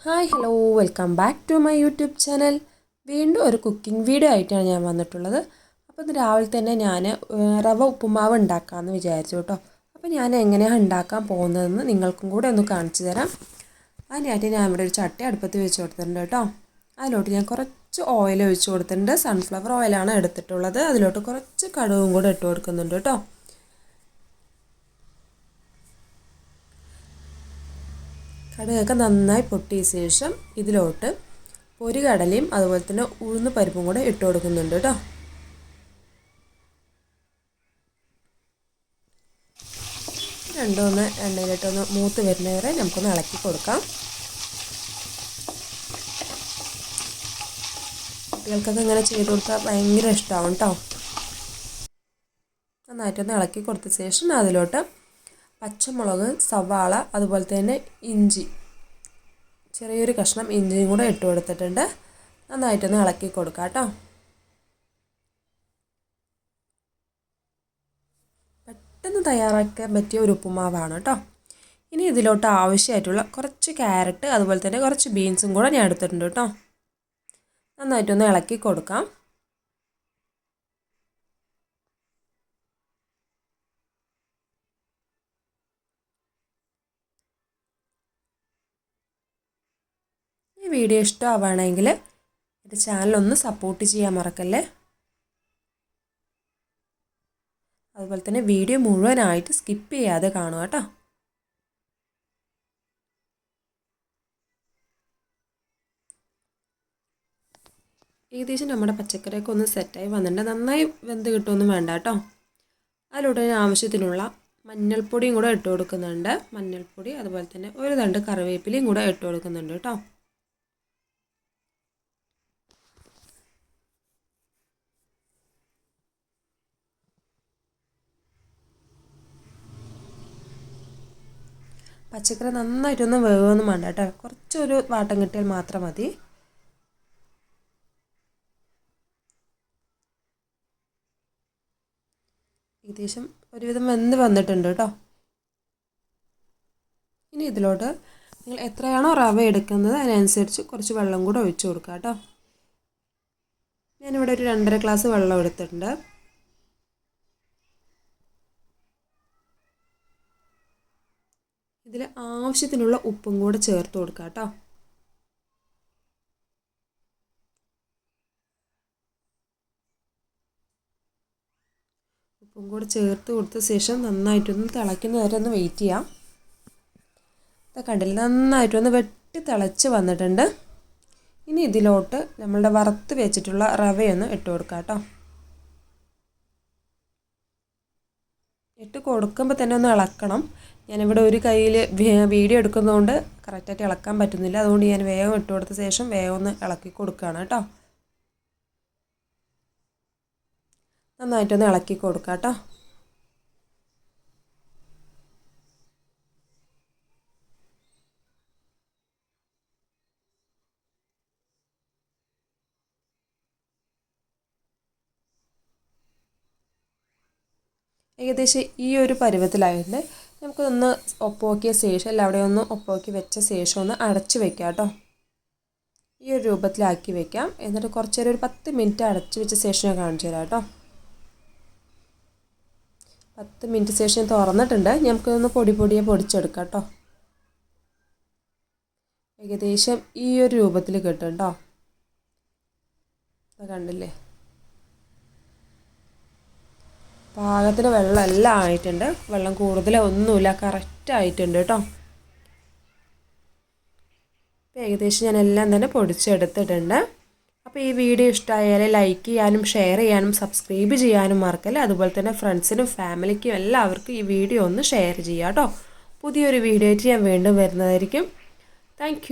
Hi hello welcome back to my YouTube channel. വീണ്ടും ഒരു cooking video ആയിട്ടാണ് ഞാൻ വന്നിട്ടുള്ളത്. അപ്പോൾ ഇത് രാവിലെ തന്നെ ഞാൻ റവ ഉപ്പുമാവ് ഉണ്ടാക്കാമെന്ന് വിചാരിച്ചു കേട്ടോ. അപ്പോൾ ഞാൻ എങ്ങനെയാണ് ഉണ്ടാക്കാൻ പോകുന്നതെന്ന് നിങ്ങൾക്കും കൂടെ ഒന്ന് കാണിച്ചു തരാം. അതിനായിട്ട് ഞാൻ ഇവിടെ ഒരു ചട്ടി അടുപ്പത്ത് വെച്ച് കൊടുത്തിട്ടുണ്ട് കേട്ടോ. അതിലോട്ട് ഞാൻ കുറച്ച് ഓയിൽ ഒഴിച്ച് കൊടുത്തിട്ടുണ്ട്. സൺഫ്ലവർ ഓയിലാണ് എടുത്തിട്ടുള്ളത്. അതിലോട്ട് കുറച്ച് കടുകും കൂടെ ഇട്ട് കൊടുക്കുന്നുണ്ട് കേട്ടോ. കടുകൊക്കെ നന്നായി പൊട്ടിയ ശേഷം ഇതിലോട്ട് പൊരികടലയും അതുപോലെ തന്നെ ഉഴുന്ന് പരിപ്പും കൂടെ ഇട്ട് കൊടുക്കുന്നുണ്ട് കേട്ടോ. രണ്ടൊന്ന് എണ്ണയിലിട്ടൊന്ന് മൂത്ത് വരുന്നവരെ നമുക്കൊന്ന് ഇളക്കി കൊടുക്കാം. കുട്ടികൾക്കൊക്കെ ഇങ്ങനെ ചെയ്ത് കൊടുത്താൽ ഭയങ്കര ഇഷ്ടമാവും കേട്ടോ. നന്നായിട്ടൊന്ന് ഇളക്കി കൊടുത്ത ശേഷം അതിലോട്ട് പച്ചമുളക്, സവാള, അതുപോലെ തന്നെ ഇഞ്ചി, ചെറിയൊരു കഷ്ണം ഇഞ്ചിയും കൂടെ ഇട്ട് കൊടുത്തിട്ടുണ്ട്. നന്നായിട്ടൊന്ന് ഇളക്കി കൊടുക്കാം കേട്ടോ. പെട്ടെന്ന് തയ്യാറാക്കാൻ പറ്റിയ ഒരു ഉപ്പുമാവാണ് കേട്ടോ. ഇനി ഇതിലോട്ട് ആവശ്യമായിട്ടുള്ള കുറച്ച് ക്യാരറ്റ് അതുപോലെ തന്നെ കുറച്ച് ബീൻസും കൂടെ ഞാൻ എടുത്തിട്ടുണ്ട് കേട്ടോ. നന്നായിട്ടൊന്ന് ഇളക്കി കൊടുക്കാം. ഈ വീഡിയോ ഇഷ്ടമാവുകയാണെങ്കിൽ എൻ്റെ ചാനലൊന്ന് സപ്പോർട്ട് ചെയ്യാൻ മറക്കല്ലേ. അതുപോലെ തന്നെ വീഡിയോ മുഴുവനായിട്ട് സ്കിപ്പ് ചെയ്യാതെ കാണുക കേട്ടോ. ഏകദേശം നമ്മുടെ പച്ചക്കറിയൊക്കെ ഒന്ന് സെറ്റായി വന്നിട്ടുണ്ട്. നന്നായി വെന്ത് കിട്ടുമൊന്നും വേണ്ട കേട്ടോ. അതിലൂടെ ആവശ്യത്തിനുള്ള മഞ്ഞൾപ്പൊടിയും കൂടെ ഇട്ട് കൊടുക്കുന്നുണ്ട്. മഞ്ഞൾപ്പൊടി അതുപോലെ തന്നെ ഒരു തണ്ട് കറിവേപ്പിലയും കൂടെ ഇട്ട് കൊടുക്കുന്നുണ്ട് കേട്ടോ. പച്ചക്കറി നന്നായിട്ടൊന്നും വേവൊന്നും വേണ്ട കേട്ടോ. കുറച്ചൊരു വാട്ടം കിട്ടിയാൽ മാത്രം മതി. ഏകദേശം ഒരുവിധം വെന്ത് വന്നിട്ടുണ്ട് കേട്ടോ. ഇനി ഇതിലോട്ട് നിങ്ങൾ എത്രയാണോ റവ എടുക്കുന്നത് അതിനനുസരിച്ച് കുറച്ച് വെള്ളം കൂടെ ഒഴിച്ചു കൊടുക്കുക കേട്ടോ. ഞാനിവിടെ ഒരു 2.5 ഗ്ലാസ് വെള്ളം എടുത്തിട്ടുണ്ട്. ഇതിൽ ആവശ്യത്തിനുള്ള ഉപ്പും കൂടെ ചേർത്ത് കൊടുക്കുക കേട്ടോ. ഉപ്പും കൂടെ ചേർത്ത് കൊടുത്ത ശേഷം നന്നായിട്ടൊന്ന് തിളയ്ക്കുന്ന വരെ ഒന്ന് വെയിറ്റ് ചെയ്യാം. കണ്ടില്ല, നന്നായിട്ടൊന്ന് വെട്ടി തിളച്ച് വന്നിട്ടുണ്ട്. ഇനി ഇതിലോട്ട് നമ്മളുടെ വറുത്ത് വെച്ചിട്ടുള്ള റവയൊന്ന് ഇട്ട് കൊടുക്കാം കേട്ടോ. ഇട്ട് കൊടുക്കുമ്പോൾ തന്നെ ഒന്ന് ഇളക്കണം. ഞാനിവിടെ ഒരു കയ്യിൽ വീഡിയോ എടുക്കുന്നതുകൊണ്ട് കറക്റ്റായിട്ട് ഇളക്കാൻ പറ്റുന്നില്ല. അതുകൊണ്ട് ഞാൻ വേഗം ഇട്ട് കൊടുത്ത ശേഷം വേഗം ഒന്ന് ഇളക്കി കൊടുക്കുകയാണ് കേട്ടോ. നന്നായിട്ടൊന്ന് ഇളക്കി കൊടുക്കാം കേട്ടോ. ഏകദേശം ഈ ഒരു പരുവത്തിലായതുകൊണ്ട് നമുക്കൊന്ന് ഒപ്പമാക്കിയ ശേഷം എല്ലാവരെയും ഒന്ന് ഒപ്പമാക്കി വെച്ച ശേഷം ഒന്ന് അടച്ച് വെക്കാം കേട്ടോ. ഈ ഒരു രൂപത്തിലാക്കി വെക്കാം. എന്നിട്ട് കുറച്ച് നേരം ഒരു 10 മിനിറ്റ് അടച്ച് വെച്ച ശേഷം ഞാൻ കാണിച്ചു തരാം കേട്ടോ. 10 മിനിറ്റ് ശേഷം തുറന്നിട്ടുണ്ട്. നമുക്കൊന്ന് പൊടിയെ പൊടിച്ചെടുക്കാം കേട്ടോ. ഏകദേശം ഈ ഒരു രൂപത്തിൽ കിട്ടും കേട്ടോ. കണ്ടില്ലേ, പാകത്തിന് വെള്ളം എല്ലാം ആയിട്ടുണ്ട്. വെള്ളം കൂടുതലൊന്നുമില്ല, കറക്റ്റ് ആയിട്ടുണ്ട് കേട്ടോ. ഇപ്പോൾ ഏകദേശം ഞാൻ എല്ലാം തന്നെ പൊടിച്ചെടുത്തിട്ടുണ്ട്. അപ്പോൾ ഈ വീഡിയോ ഇഷ്ടമായാൽ ലൈക്ക് ചെയ്യാനും ഷെയർ ചെയ്യാനും സബ്സ്ക്രൈബ് ചെയ്യാനും മറക്കല്ലേ. അതുപോലെ തന്നെ ഫ്രണ്ട്സിനും ഫാമിലിക്കും എല്ലാവർക്കും ഈ വീഡിയോ ഒന്ന് ഷെയർ ചെയ്യാം കേട്ടോ. പുതിയൊരു വീഡിയോ ആയിട്ട് ഞാൻ വീണ്ടും വരുന്നതായിരിക്കും. താങ്ക്